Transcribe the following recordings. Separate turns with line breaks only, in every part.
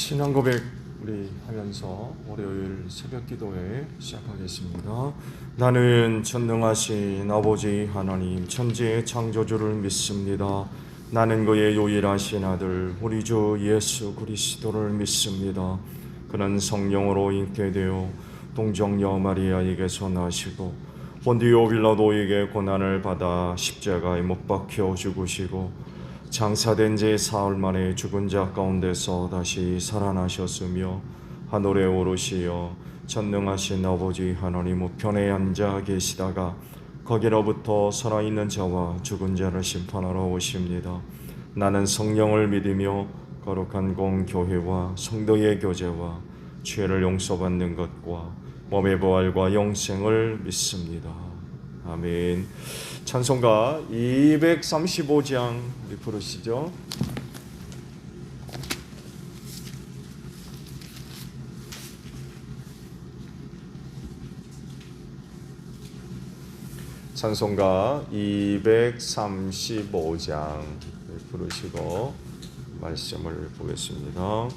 신앙 고백 우리 하면서 월요일 새벽 기도회 시작하겠습니다. 나는 전능하신 아버지 하나님 천지의 창조주를 믿습니다. 나는 그의 유일하신 아들 우리 주 예수 그리스도를 믿습니다. 그는 성령으로 잉태되어 동정녀 마리아에게서 나시고 본디오 빌라도에게 고난을 받아 십자가에 못 박혀 죽으시고 장사된 지 사흘 만에 죽은 자 가운데서 다시 살아나셨으며 하늘에 오르시어 전능하신 아버지 하나님 우편에 앉아 계시다가 거기로부터 살아있는 자와 죽은 자를 심판하러 오십니다. 나는 성령을 믿으며 거룩한 공교회와 성도의 교제와 죄를 용서받는 것과 몸의 부활과 영생을 믿습니다. 아멘. 찬송가 235장 우리 부르시죠. 찬송가 235장 부르시고 말씀을 보겠습니다.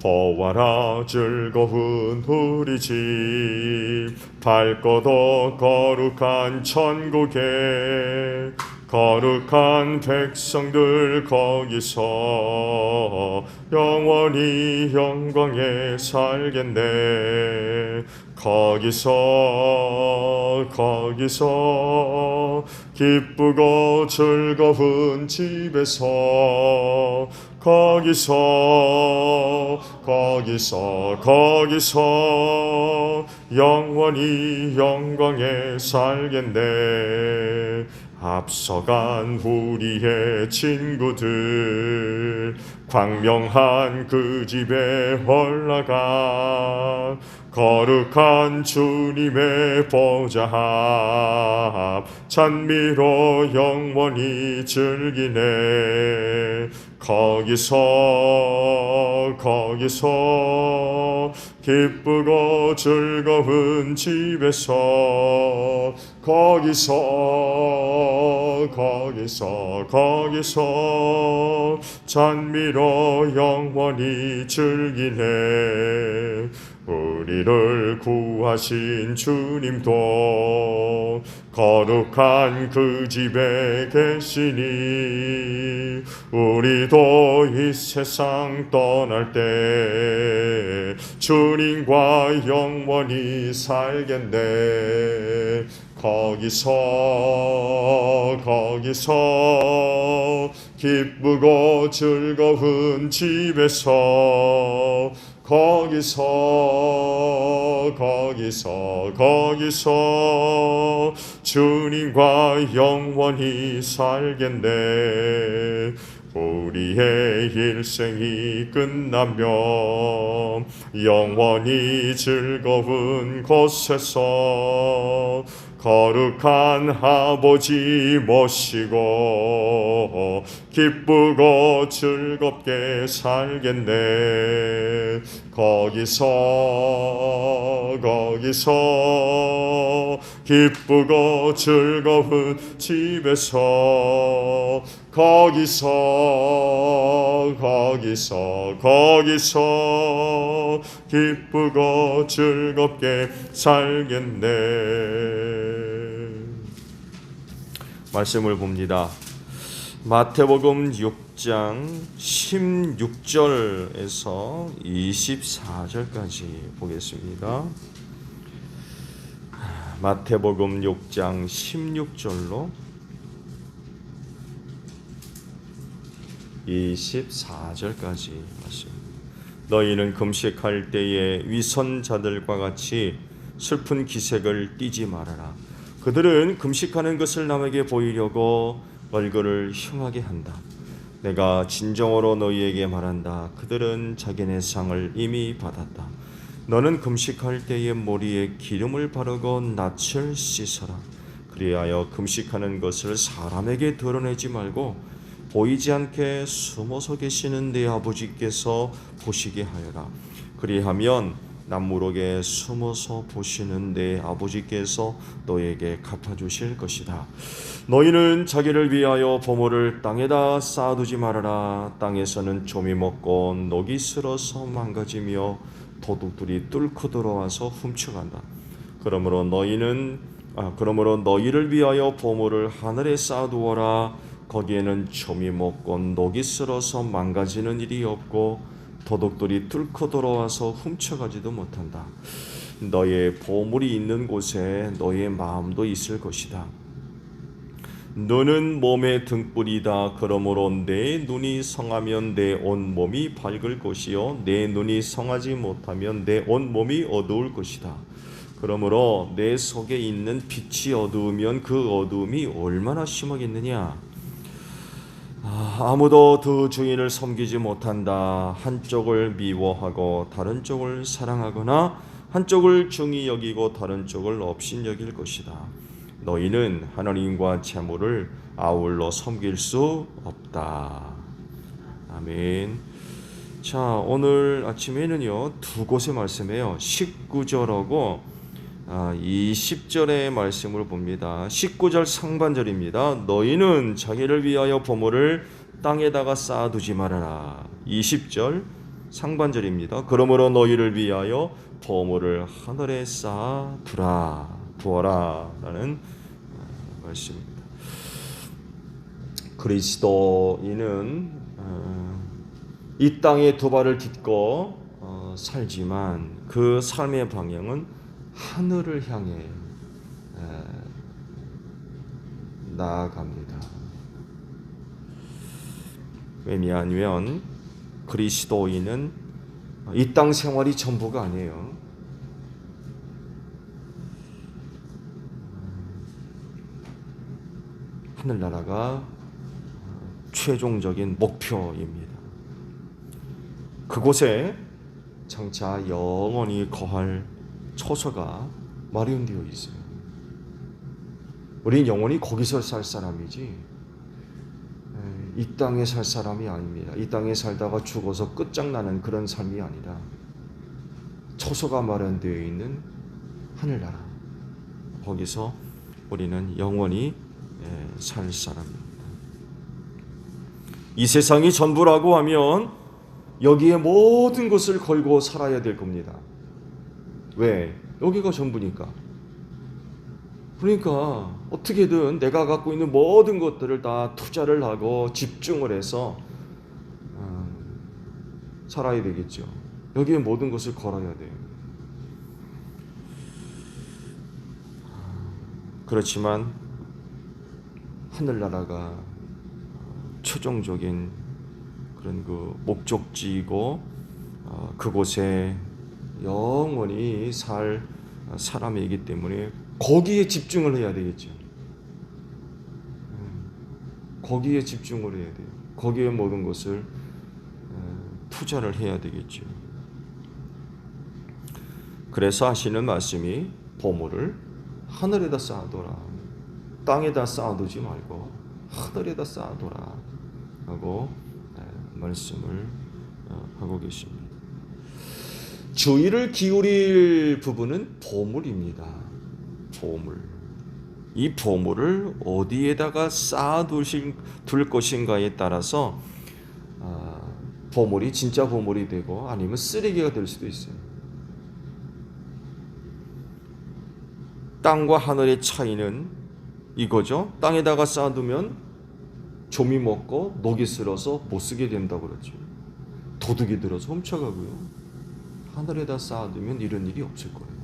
보아라 즐거운 우리 집 밝고도 거룩한 천국에 거룩한 백성들 거기서 영원히 영광에 살겠네. 거기서 기쁘고 즐거운 집에서 거기서 영원히 영광에 살겠네. 앞서간 우리의 친구들 광명한 그 집에 올라가 거룩한 주님의 보좌 앞 찬미로 영원히 즐기네. 거기서 기쁘고 즐거운 집에서 거기서 찬미로 영원히 즐기네. 우리를 구하신 주님도 거룩한 그 집에 계시니 우리도 이 세상 떠날 때 주님과 영원히 살겠네. 거기서 기쁘고 즐거운 집에서 거기서 주님과 영원히 살겠네. 우리의 일생이 끝나면 영원히 즐거운 곳에서 거룩한 아버지 모시고 기쁘고 즐겁게 살겠네. 거기서 기쁘고 즐거운 집에서 거기서 기쁘고 즐겁게 살겠네. 말씀을 봅니다. 마태복음 6장 16절에서 24절까지 보겠습니다. 마태복음 6장 16절로 24절까지 말씀. 너희는 금식할 때에 위선자들과 같이 슬픈 기색을 띠지 말아라. 그들은 금식하는 것을 남에게 보이려고 얼굴을 흉하게 한다. 내가 진정으로 너희에게 말한다. 그들은 자기네 상을 이미 받았다. 너는 금식할 때에 머리에 기름을 바르고 낯을 씻어라. 그리하여 금식하는 것을 사람에게 드러내지 말고 보이지 않게 숨어서 계시는 네 아버지께서 보시게 하여라. 그리하면 남무록에 숨어서 보시는 내 아버지께서 너에게 갚아주실 것이다. 너희는 자기를 위하여 보물을 땅에다 쌓아두지 말아라. 땅에서는 좀이 먹고 녹이 슬어서 망가지며 도둑들이 뚫고 들어와서 훔쳐간다. 그러므로 너희를 위하여 보물을 하늘에 쌓아두어라. 거기에는 좀이 먹고 녹이 슬어서 망가지는 일이 없고 도둑들이 뚫고 들어와서 훔쳐가지도 못한다. 너의 보물이 있는 곳에 너의 마음도 있을 것이다. 너는 몸의 등불이다. 그러므로 내 눈이 성하면 내 온몸이 밝을 것이요 내 눈이 성하지 못하면 내 온몸이 어두울 것이다. 그러므로 내 속에 있는 빛이 어두우면 그 어두움이 얼마나 심하겠느냐. 아무도 두 주인을 섬기지 못한다. 한쪽을 미워하고 다른 쪽을 사랑하거나 한쪽을 중히 여기고 다른 쪽을 업신여길 것이다. 너희는 하나님과 재물을 아울러 섬길 수 없다. 아멘. 자, 오늘 아침에는요 두 곳의 말씀이에요. 19절하고 20절의 말씀을 봅니다. 19절 상반절입니다. 너희는 자기를 위하여 보물을 땅에다가 쌓아두지 말아라. 20절 상반절입니다. 그러므로 너희를 위하여 보물을 하늘에 쌓아두라. 두어라 라는 말씀입니다. 그리스도인은 이 땅에 두 발을 딛고 살지만 그 삶의 방향은 하늘을 향해 나아갑니다. 왜냐하면 그리스도인은 이 땅 생활이 전부가 아니에요. 하늘나라가 최종적인 목표입니다. 그곳에 장차 영원히 거할 처소가 마련되어 있어요. 우리는 영원히 거기서 살 사람이지 이 땅에 살 사람이 아닙니다. 이 땅에 살다가 죽어서 끝장나는 그런 삶이 아니라 처소가 마련되어 있는 하늘나라, 거기서 우리는 영원히 살 사람입니다. 이 세상이 전부라고 하면 여기에 모든 것을 걸고 살아야 될 겁니다. 왜? 여기가 전부니까. 그러니까 어떻게든 내가 갖고 있는 모든 것들을 다 투자를 하고 집중을 해서 살아야 되겠죠. 여기에 모든 것을 걸어야 돼요. 그렇지만 하늘나라가 최종적인 그런 그 목적지이고 그곳에 영원히 살 사람이기 때문에 거기에 집중을 해야 되겠죠. 거기에 집중을 해야 돼요. 거기에 모든 것을 투자를 해야 되겠죠. 그래서 하시는 말씀이 보물을 하늘에다 쌓아둬라. 땅에다 쌓아두지 말고 하늘에다 쌓아둬라 하고 말씀을 하고 계십니다. 주의를 기울일 부분은 보물입니다. 보물. 이 보물을 어디에다가 쌓아둘 것인가에 따라서 보물이 진짜 보물이 되고 아니면 쓰레기가 될 수도 있어요. 땅과 하늘의 차이는 이거죠. 땅에다가 쌓아두면 좀이 먹고 녹이 슬어서 못 쓰게 된다고 그러죠. 도둑이 들어서 훔쳐가고요. 하늘에다 쌓아두면 이런 일이 없을 거예요.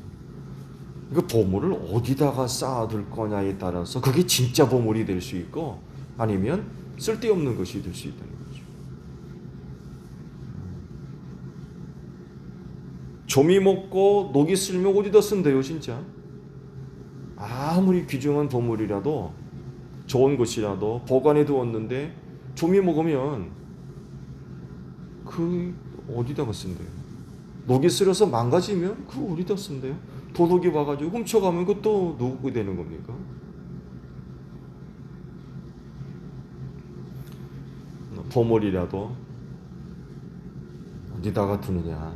그러니까 보물을 어디다가 쌓아둘 거냐에 따라서 그게 진짜 보물이 될 수 있고 아니면 쓸데없는 것이 될 수 있다는 거죠. 좀이 먹고 녹이 슬면 어디다 쓴대요, 진짜? 아무리 귀중한 보물이라도 좋은 것이라도 보관해 두었는데 좀이 먹으면 그 어디다가 쓴대요? 녹이 슬어서 망가지면 그 어디다 쓴대요? 도둑이 와가지고 훔쳐가면 그것도 누구게 되는 겁니까? 보물이라도 어디다가 두느냐,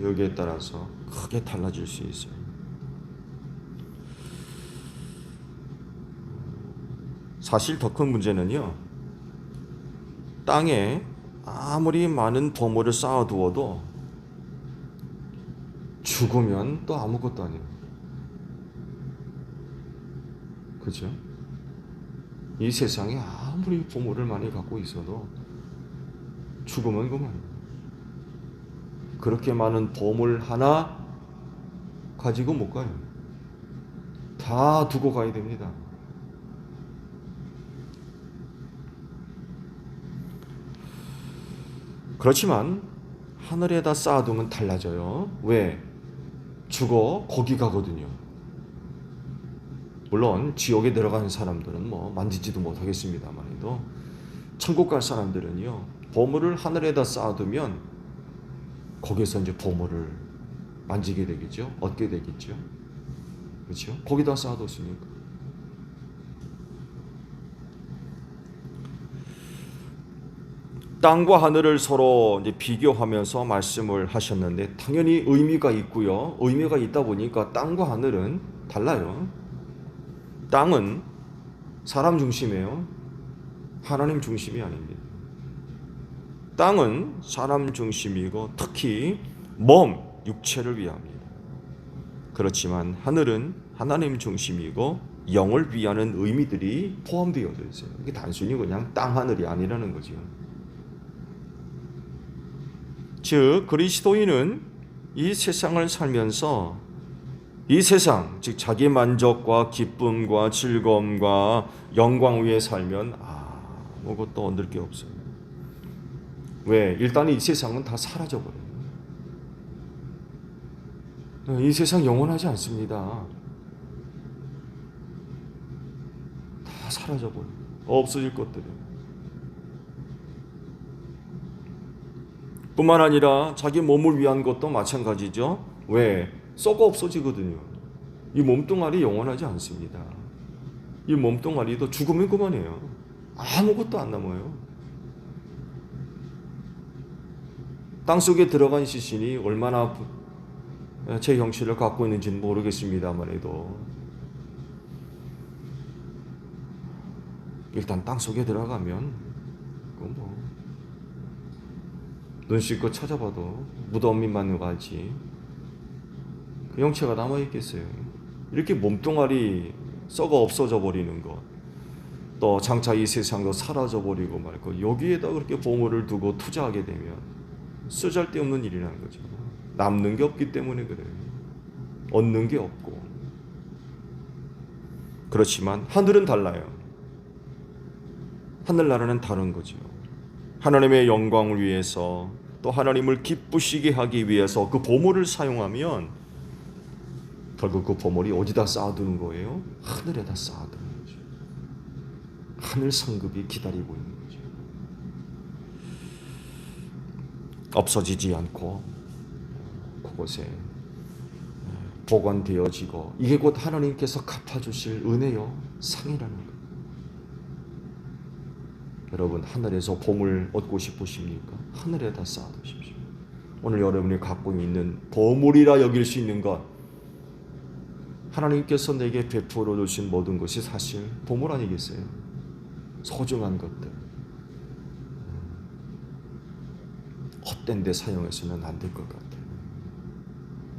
여기에 따라서 크게 달라질 수 있어요. 사실 더 큰 문제는요, 땅에 아무리 많은 보물을 쌓아두어도 죽으면 또 아무것도 아니에요. 그죠? 이 세상에 아무리 보물을 많이 갖고 있어도 죽으면 그만이에요. 그렇게 많은 보물 하나 가지고 못 가요. 다 두고 가야 됩니다. 그렇지만 하늘에다 쌓아두면 달라져요. 왜? 죽어 거기 가거든요. 물론 지옥에 들어가는 사람들은 뭐 만지지도 못하겠습니다만도, 천국 갈 사람들은요, 보물을 하늘에다 쌓아두면 거기서 이제 보물을 만지게 되겠죠. 얻게 되겠죠. 그렇죠? 거기다 쌓아뒀으니까. 땅과 하늘을 서로 이제 비교하면서 말씀을 하셨는데, 당연히 의미가 있고요. 의미가 있다 보니까 땅과 하늘은 달라요. 땅은 사람 중심이에요. 하나님 중심이 아닙니다. 땅은 사람 중심이고 특히 몸, 육체를 위함이에요. 그렇지만 하늘은 하나님 중심이고 영을 위하는 의미들이 포함되어져 있어요. 이게 단순히 그냥 땅 하늘이 아니라는 거죠. 즉 그리스도인은 이 세상을 살면서 이 세상, 즉 자기 만족과 기쁨과 즐거움과 영광 위에 살면 아무것도 얻을 게 없어요. 왜? 일단 이 세상은 다 사라져버려요. 이 세상 영원하지 않습니다. 다 사라져버려요. 없어질 것들이에요. 뿐만 아니라 자기 몸을 위한 것도 마찬가지죠. 왜? 썩어 없어지거든요. 이 몸뚱아리 영원하지 않습니다. 이 몸뚱아리도 죽으면 그만이에요. 아무것도 안 남아요. 땅속에 들어간 시신이 얼마나 제 형체를 갖고 있는지는 모르겠습니다만 해도 일단 땅속에 들어가면 그건 뭐 눈 씻고 찾아봐도 무덤만 가지 그 형체가 남아있겠어요. 이렇게 몸뚱아리 썩어 없어져 버리는 것, 또 장차 이 세상도 사라져 버리고 말고 여기에다 그렇게 보물을 두고 투자하게 되면 쓰잘데없는 일이라는 거죠. 남는 게 없기 때문에 그래요. 얻는 게 없고. 그렇지만 하늘은 달라요. 하늘나라는 다른 거죠. 하나님의 영광을 위해서 또 하나님을 기쁘시게 하기 위해서 그 보물을 사용하면 결국 그 보물이 어디다 쌓아두는 거예요? 하늘에다 쌓아두는 거죠. 하늘 상급이 기다리고 있는 거죠. 없어지지 않고 그곳에 보관되어지고 이게 곧 하나님께서 갚아주실 은혜요 상이라는 거예요. 여러분 하늘에서 보물 얻고 싶으십니까? 하늘에다 쌓아두십시오. 오늘 여러분이 갖고 있는 보물이라 여길 수 있는 것, 하나님께서 내게 베풀어 주신 모든 것이 사실 보물 아니겠어요? 소중한 것들. 헛된 데 사용해서는 안 될 것 같아요.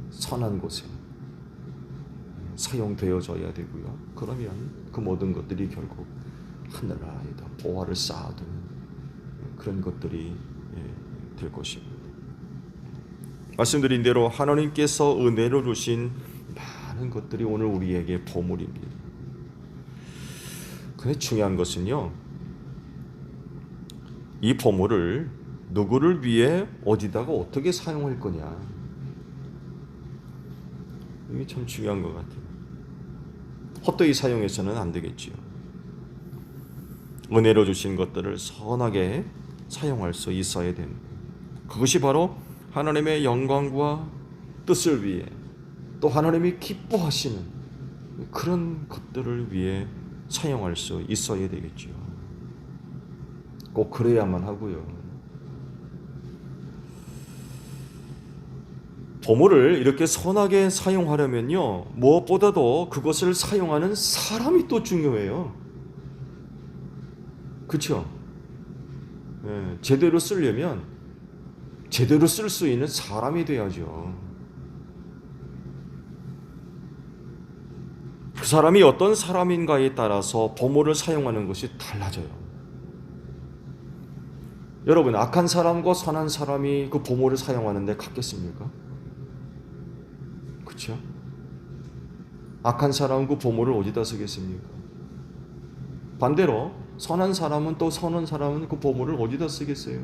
선한 곳에 사용되어져야 되고요. 그러면 그 모든 것들이 결국 하늘나라에다 보화를 쌓아두는 그런 것들이 될 것입니다. 말씀드린 대로 하나님께서 은혜로 주신 많은 것들이 오늘 우리에게 보물입니다. 근데 중요한 것은요, 이 보물을 누구를 위해 어디다가 어떻게 사용할 거냐, 이게 참 중요한 것 같아요. 헛되이 사용해서는 안 되겠지요. 은혜로 주신 것들을 선하게 사용할 수 있어야 됩니다. 그것이 바로 하나님의 영광과 뜻을 위해 또 하나님이 기뻐하시는 그런 것들을 위해 사용할 수 있어야 되겠지요. 꼭 그래야만 하고요. 보물을 이렇게 선하게 사용하려면요, 무엇보다도 그것을 사용하는 사람이 또 중요해요. 그렇죠? 예, 제대로 쓰려면 제대로 쓸 수 있는 사람이 돼야죠. 그 사람이 어떤 사람인가에 따라서 보물을 사용하는 것이 달라져요. 여러분, 악한 사람과 선한 사람이 그 보물을 사용하는데 같겠습니까? 그렇죠? 악한 사람은 그 보물을 어디다 쓰겠습니까? 반대로 선한 사람은 또 선한 사람은 그 보물을 어디다 쓰겠어요?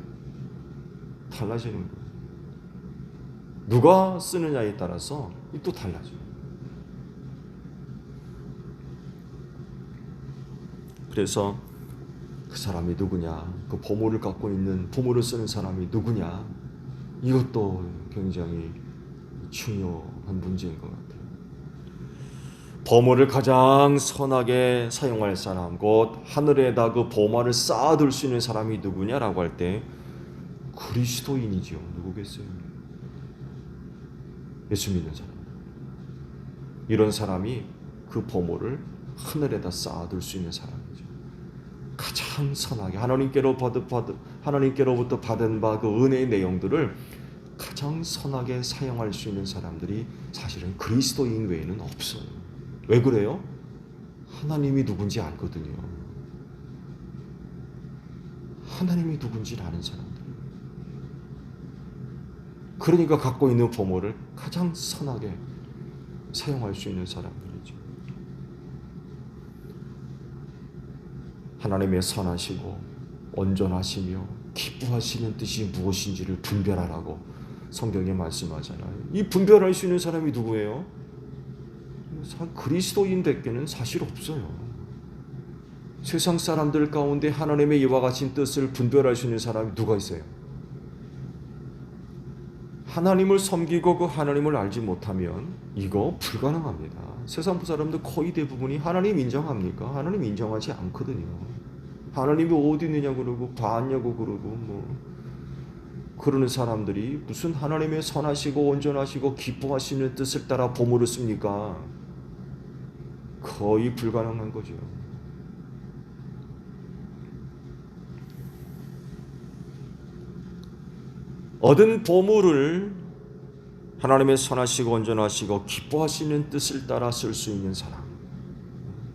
달라지는 거예요. 누가 쓰느냐에 따라서 또 달라져요. 그래서 그 사람이 누구냐, 그 보물을 갖고 있는, 보물을 쓰는 사람이 누구냐, 이것도 굉장히 중요한 문제인 것 같아요. 보물을 가장 선하게 사용할 사람, 곧 하늘에다 그 보물을 쌓아둘 수 있는 사람이 누구냐라고 할 때 그리스도인이죠. 누구겠어요? 예수 믿는 사람. 이런 사람이 그 보물을 하늘에다 쌓아둘 수 있는 사람이죠. 가장 선하게 하나님께로부터 받은 바 그 은혜의 내용들을 가장 선하게 사용할 수 있는 사람들이 사실은 그리스도인 외에는 없어요. 왜 그래요? 하나님이 누군지 알거든요. 하나님이 누군지 아는 사람들. 그러니까 갖고 있는 보물을 가장 선하게 사용할 수 있는 사람들이죠. 하나님의 선하시고 온전하시며 기뻐하시는 뜻이 무엇인지를 분별하라고 성경에 말씀하잖아요. 이 분별할 수 있는 사람이 누구예요? 그리스도인밖에는 사실 없어요. 세상 사람들 가운데 하나님의 이와 같은 뜻을 분별할 수 있는 사람이 누가 있어요? 하나님을 섬기고 그 하나님을 알지 못하면 이거 불가능합니다. 세상 사람들 거의 대부분이 하나님 인정합니까? 하나님 인정하지 않거든요. 하나님이 어디 있느냐 그러고 봤냐고 그러고 그러는 사람들이 무슨 하나님의 선하시고 온전하시고 기뻐하시는 뜻을 따라 보물을 씁니까? 거의 불가능한 거죠. 얻은 보물을 하나님의 선하시고 온전하시고 기뻐하시는 뜻을 따라 쓸 수 있는 사람,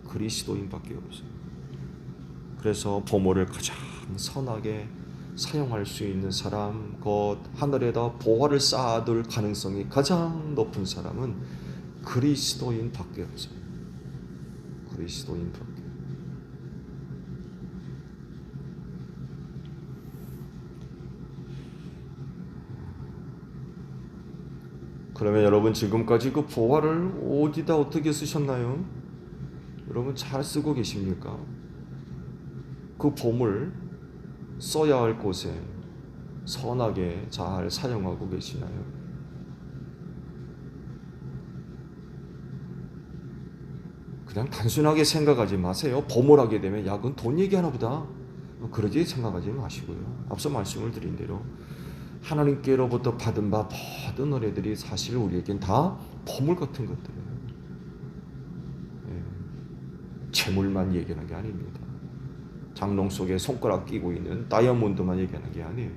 그리스도인밖에 없어요. 그래서 보물을 가장 선하게 사용할 수 있는 사람, 곧 하늘에다 보화를 쌓아둘 가능성이 가장 높은 사람은 그리스도인밖에 없어요. 그리스도인밖에. 그러면 여러분 지금까지 그 보화를 어디다 어떻게 쓰셨나요? 여러분 잘 쓰고 계십니까? 그 보물 써야 할 곳에 선하게 잘 사용하고 계시나요? 그냥 단순하게 생각하지 마세요. 보물하게 되면 야, 그건 돈 얘기하나 보다. 그러지 생각하지 마시고요. 앞서 말씀을 드린 대로 하나님께로부터 받은 바 모든 은혜들이 사실 우리에겐 다 보물 같은 것들이에요. 재물만 얘기하는 게 아닙니다. 장롱 속에 손가락 끼고 있는 다이아몬드만 얘기하는 게 아니에요.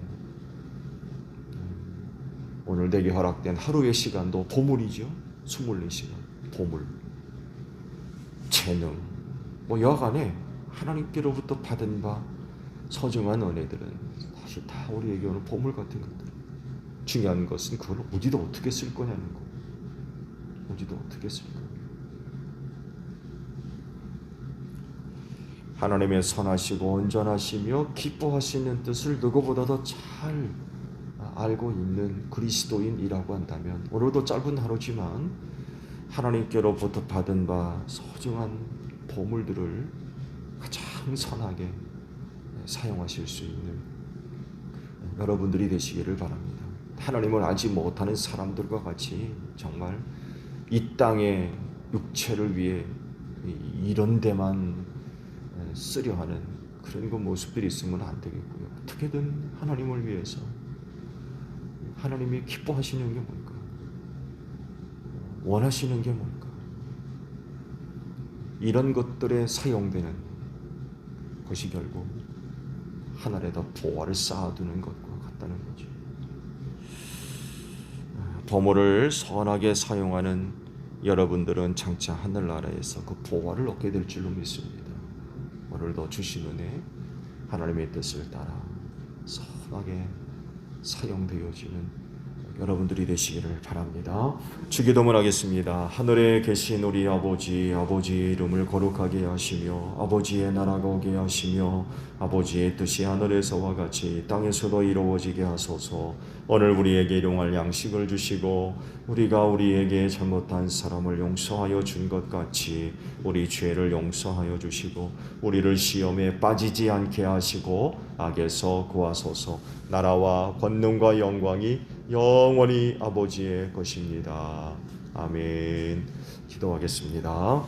오늘 내게 허락된 하루의 시간도 보물이죠. 24시간 보물. 재능, 여하간에 하나님께로부터 받은 바 소중한 은혜들은 사실 다 우리에게 오는 보물 같은 것들. 중요한 것은 그걸 어디다 어떻게 쓸 거냐는 거. 어디다 어떻게 쓸 거. 하나님의 선하시고 온전하시며 기뻐하시는 뜻을 누구보다도 잘 알고 있는 그리스도인이라고 한다면 오늘도 짧은 하루지만 하나님께로부터 받은 바 소중한 보물들을 가장 선하게 사용하실 수 있는 여러분들이 되시기를 바랍니다. 하나님을 알지 못하는 사람들과 같이 정말 이 땅의 육체를 위해 이런 데만 쓰려 하는 그런 그 모습들이 있으면 안 되겠고요. 어떻게든 하나님을 위해서 하나님이 기뻐하시는 게 뭘까? 원하시는 게 뭘까? 이런 것들에 사용되는 것이 결국 하늘에다 보화를 쌓아두는 것과 같다는 거죠. 보물을 선하게 사용하는 여러분들은 장차 하늘나라에서 그 보화를 얻게 될 줄로 믿습니다. 오늘도 주신 은혜, 하나님의 뜻을 따라 선하게 사용되어지는 여러분들이 되시기를 바랍니다. 주기도문 하겠습니다. 하늘에 계신 우리 아버지, 아버지의 이름을 거룩하게 하시며 아버지의 나라가 오게 하시며 아버지의 뜻이 하늘에서와 같이 땅에서도 이루어지게 하소서. 오늘 우리에게 일용할 양식을 주시고 우리가 우리에게 잘못한 사람을 용서하여 준 것 같이 우리 죄를 용서하여 주시고 우리를 시험에 빠지지 않게 하시고 악에서 구하소서. 나라와 권능과 영광이 영원히 아버지의 것입니다. 아멘. 기도하겠습니다.